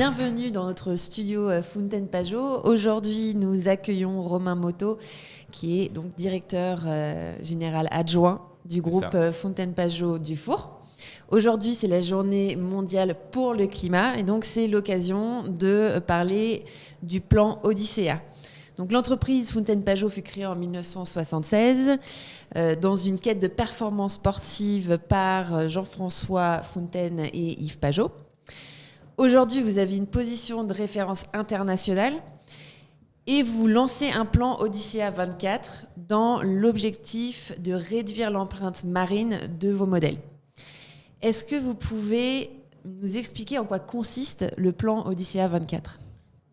Bienvenue dans notre studio Fountaine Pajot. Aujourd'hui, nous accueillons Romain Motto, qui est donc directeur général adjoint du groupe Fountaine Pajot Dufour. Aujourd'hui, c'est la journée mondiale pour le climat et donc c'est l'occasion de parler du plan Odyssea. Donc, l'entreprise Fountaine Pajot fut créée en 1976 dans une quête de performance sportive par Jean-François Fountaine et Yves Pajot. Aujourd'hui, vous avez une position de référence internationale et vous lancez un plan Odyssea 24 dans l'objectif de réduire l'empreinte marine de vos modèles. Est-ce que vous pouvez nous expliquer en quoi consiste le plan Odyssea 24 ?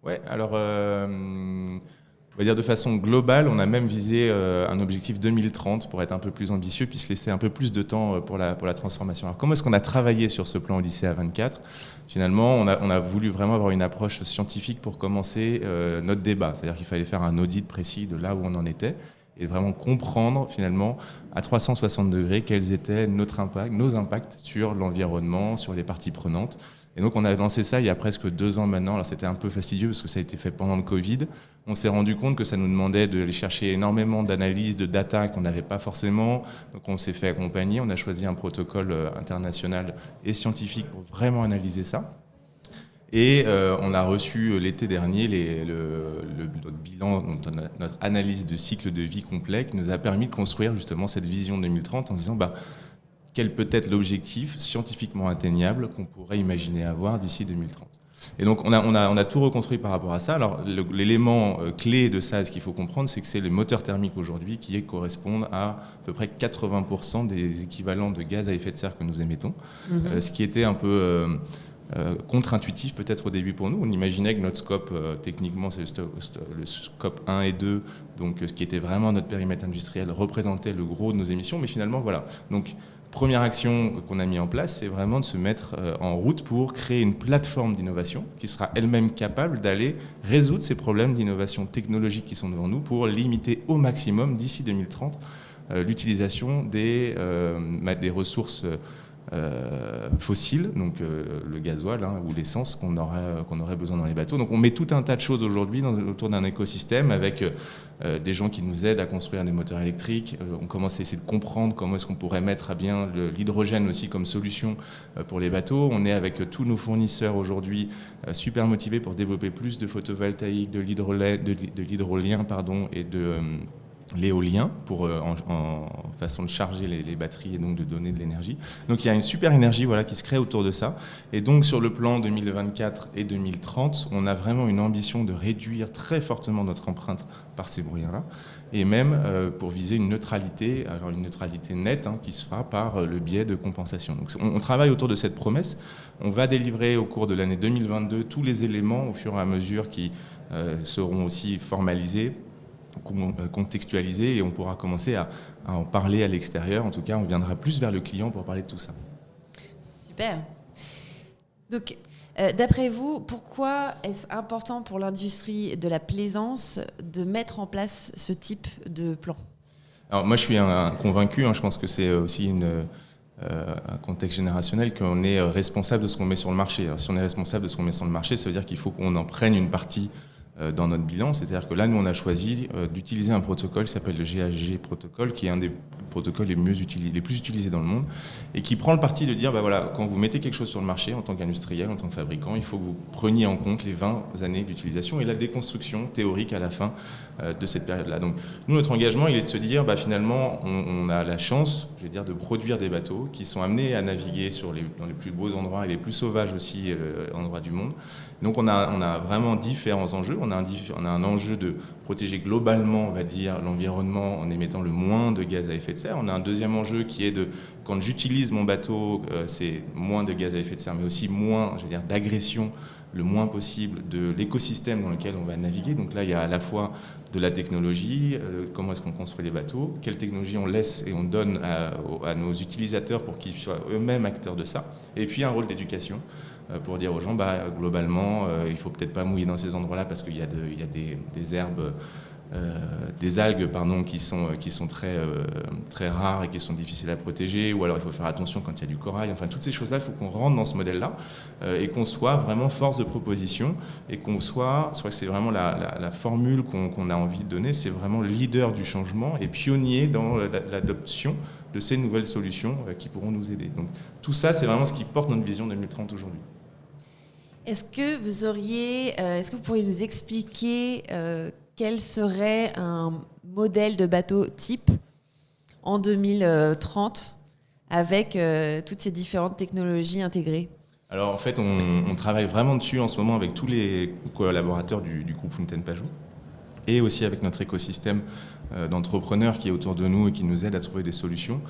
Oui, alors on va dire de façon globale, on a même visé un objectif 2030 pour être un peu plus ambitieux puis se laisser un peu plus de temps pour la transformation. Alors comment est-ce qu'on a travaillé sur ce plan Odyssea 24 ? Finalement, on a voulu vraiment avoir une approche scientifique pour commencer notre débat. C'est-à-dire qu'il fallait faire un audit précis de là où on en était et vraiment comprendre finalement à 360 degrés quels étaient nos impacts sur l'environnement, sur les parties prenantes. Et donc on a lancé ça il y a presque 2 ans maintenant. Alors c'était un peu fastidieux parce que ça a été fait pendant le Covid. On s'est rendu compte que ça nous demandait d'aller chercher énormément d'analyses, de data qu'on n'avait pas forcément. Donc on s'est fait accompagner. On a choisi un protocole international et scientifique pour vraiment analyser ça. Et on a reçu l'été dernier notre bilan, notre analyse de cycle de vie complet qui nous a permis de construire justement cette vision 2030 en disant quel peut être l'objectif scientifiquement atteignable qu'on pourrait imaginer avoir d'ici 2030. Et donc on a tout reconstruit par rapport à ça. Alors l'élément clé de ça, ce qu'il faut comprendre, c'est que c'est les moteurs thermiques aujourd'hui qui correspondent à peu près 80% des équivalents de gaz à effet de serre que nous émettons, ce qui était un peu contre-intuitif peut-être au début pour nous. On imaginait que notre scope, techniquement, c'est le scope 1 et 2, donc ce qui était vraiment notre périmètre industriel, représentait le gros de nos émissions, mais finalement, voilà. Donc, première action qu'on a mis en place, c'est vraiment de se mettre en route pour créer une plateforme d'innovation qui sera elle-même capable d'aller résoudre ces problèmes d'innovation technologique qui sont devant nous pour limiter au maximum, d'ici 2030, l'utilisation des ressources fossiles, donc le gasoil ou l'essence qu'on aurait besoin dans les bateaux. Donc on met tout un tas de choses aujourd'hui autour d'un écosystème avec des gens qui nous aident à construire des moteurs électriques. On commence à essayer de comprendre comment est-ce qu'on pourrait mettre à bien l'hydrogène aussi comme solution pour les bateaux. On est avec tous nos fournisseurs aujourd'hui super motivés pour développer plus de photovoltaïque, de l'hydrolien et de l'éolien pour en façon de charger les batteries et donc de donner de l'énergie. Donc il y a une super énergie qui se crée autour de ça. Et donc sur le plan 2024 et 2030, on a vraiment une ambition de réduire très fortement notre empreinte par ces moyens-là et même pour viser une neutralité, alors une neutralité nette qui se fera par le biais de compensation. Donc on travaille autour de cette promesse. On va délivrer au cours de l'année 2022 tous les éléments au fur et à mesure qui seront aussi formalisés, contextualisé et on pourra commencer à en parler à l'extérieur. En tout cas, on viendra plus vers le client pour parler de tout ça. Super. Donc, d'après vous, pourquoi est-ce important pour l'industrie de la plaisance de mettre en place ce type de plan ? Alors moi, je suis un convaincu. Je pense que c'est aussi un contexte générationnel qu'on est responsable de ce qu'on met sur le marché. Alors, si on est responsable de ce qu'on met sur le marché, ça veut dire qu'il faut qu'on en prenne une partie dans notre bilan. C'est-à-dire que là, nous, on a choisi d'utiliser un protocole qui s'appelle le GHG protocole, qui est un des protocoles les plus utilisés dans le monde, et qui prend le parti de dire, quand vous mettez quelque chose sur le marché en tant qu'industriel, en tant que fabricant, il faut que vous preniez en compte les 20 années d'utilisation et la déconstruction théorique à la fin de cette période-là. Donc, nous, notre engagement, il est de se dire, finalement, on a la chance, de produire des bateaux qui sont amenés à naviguer dans les plus beaux endroits et les plus sauvages aussi endroits du monde. Donc, on a vraiment différents enjeux. On a un enjeu de protéger globalement, l'environnement en émettant le moins de gaz à effet de serre. On a un deuxième enjeu qui est quand j'utilise mon bateau, c'est moins de gaz à effet de serre, mais aussi moins, d'agression, le moins possible de l'écosystème dans lequel on va naviguer. Donc là, il y a à la fois de la technologie, comment est-ce qu'on construit les bateaux, quelle technologie on laisse et on donne à nos utilisateurs pour qu'ils soient eux-mêmes acteurs de ça, et puis un rôle d'éducation pour dire aux gens, globalement, il ne faut peut-être pas mouiller dans ces endroits-là parce qu'il y a des herbes des algues qui sont très rares et qui sont difficiles à protéger, ou alors il faut faire attention quand il y a du corail. Enfin, toutes ces choses-là, il faut qu'on rentre dans ce modèle-là et qu'on soit vraiment force de proposition et qu'on soit, je crois que c'est vraiment la formule qu'on a envie de donner, c'est vraiment leader du changement et pionnier dans l'adoption de ces nouvelles solutions qui pourront nous aider. Donc tout ça, c'est vraiment ce qui porte notre vision 2030 aujourd'hui. Est-ce que vous pourriez nous expliquer quel serait un modèle de bateau type en 2030 avec toutes ces différentes technologies intégrées? Alors en fait, on travaille vraiment dessus en ce moment avec tous les collaborateurs du groupe Fountaine Pajot et aussi avec notre écosystème d'entrepreneurs qui est autour de nous et qui nous aide à trouver des solutions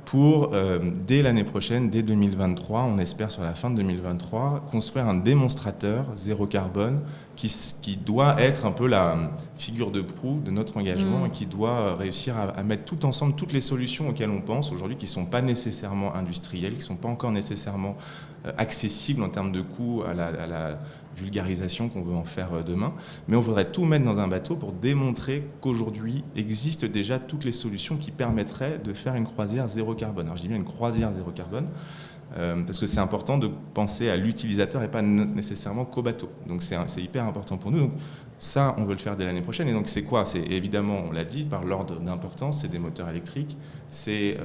pour, dès l'année prochaine, dès 2023, on espère sur la fin de 2023, construire un démonstrateur zéro carbone qui doit être un peu la figure de proue de notre engagement et qui doit réussir à mettre tout ensemble toutes les solutions auxquelles on pense aujourd'hui, qui ne sont pas nécessairement industrielles, qui ne sont pas encore nécessairement accessibles en termes de coûts à la vulgarisation qu'on veut en faire demain. Mais on voudrait tout mettre dans un bateau pour démontrer qu'aujourd'hui existent déjà toutes les solutions qui permettraient de faire une croisière zéro carbone. Alors je dis bien une croisière zéro carbone, parce que c'est important de penser à l'utilisateur et pas nécessairement qu'au bateau. Donc c'est hyper important pour nous. Donc ça, on veut le faire dès l'année prochaine. Et donc c'est quoi? C'est évidemment, on l'a dit, par l'ordre d'importance, c'est des moteurs électriques, c'est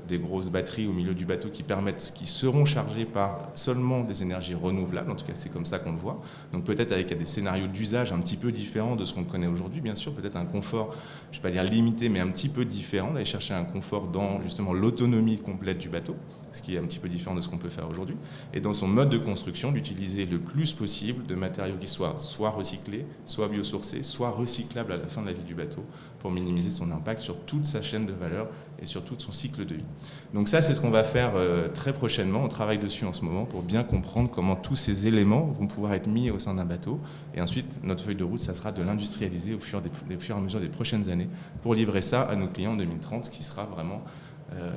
des grosses batteries au milieu du bateau qui seront chargées par seulement des énergies renouvelables. En tout cas, c'est comme ça qu'on le voit. Donc peut-être avec des scénarios d'usage un petit peu différents de ce qu'on connaît aujourd'hui, bien sûr. Peut-être un confort, je ne vais pas dire limité, mais un petit peu différent, d'aller chercher un confort dans justement l'autonomie complète du bateau, ce qui est un petit peu différent de ce qu'on peut faire aujourd'hui. Et dans son mode de construction, d'utiliser le plus possible de matériaux qui soient soit recyclés, soit biosourcés, soit recyclables à la fin de la vie du bateau pour minimiser son impact sur toute sa chaîne de valeur et sur tout son cycle de vie. Donc ça, c'est ce qu'on va faire très prochainement. On travaille dessus en ce moment pour bien comprendre comment tous ces éléments vont pouvoir être mis au sein d'un bateau. Et ensuite, notre feuille de route, ça sera de l'industrialiser au fur et à mesure des prochaines années pour livrer ça à nos clients en 2030, ce qui sera vraiment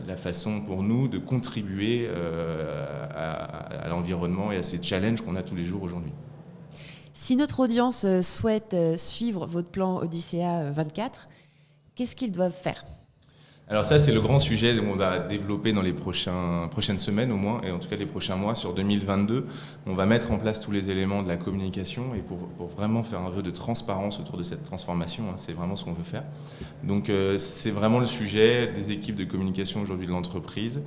la façon pour nous de contribuer à l'environnement et à ces challenges qu'on a tous les jours aujourd'hui. Si notre audience souhaite suivre votre plan Odyssea 24, qu'est-ce qu'ils doivent faire? Alors ça, c'est le grand sujet qu'on va développer dans les prochaines semaines au moins, et en tout cas les prochains mois sur 2022. On va mettre en place tous les éléments de la communication et pour vraiment faire un vœu de transparence autour de cette transformation, c'est vraiment ce qu'on veut faire. Donc c'est vraiment le sujet des équipes de communication aujourd'hui de l'entreprise,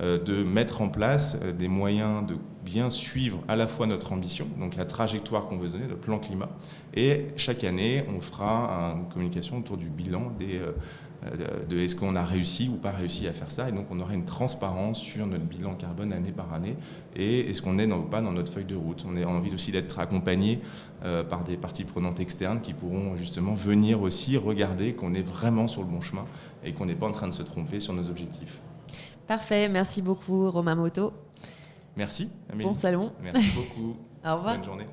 de mettre en place des moyens de bien suivre à la fois notre ambition, donc la trajectoire qu'on veut se donner, le plan climat, et chaque année, on fera une communication autour du bilan de est-ce qu'on a réussi ou pas réussi à faire ça, et donc on aura une transparence sur notre bilan carbone année par année, et est-ce qu'on est pas dans notre feuille de route. On a envie aussi d'être accompagné par des parties prenantes externes qui pourront justement venir aussi regarder qu'on est vraiment sur le bon chemin et qu'on n'est pas en train de se tromper sur nos objectifs. Parfait, merci beaucoup Romain Motto. Merci Amélie. Bon salon. Merci beaucoup. Au revoir. Bonne journée.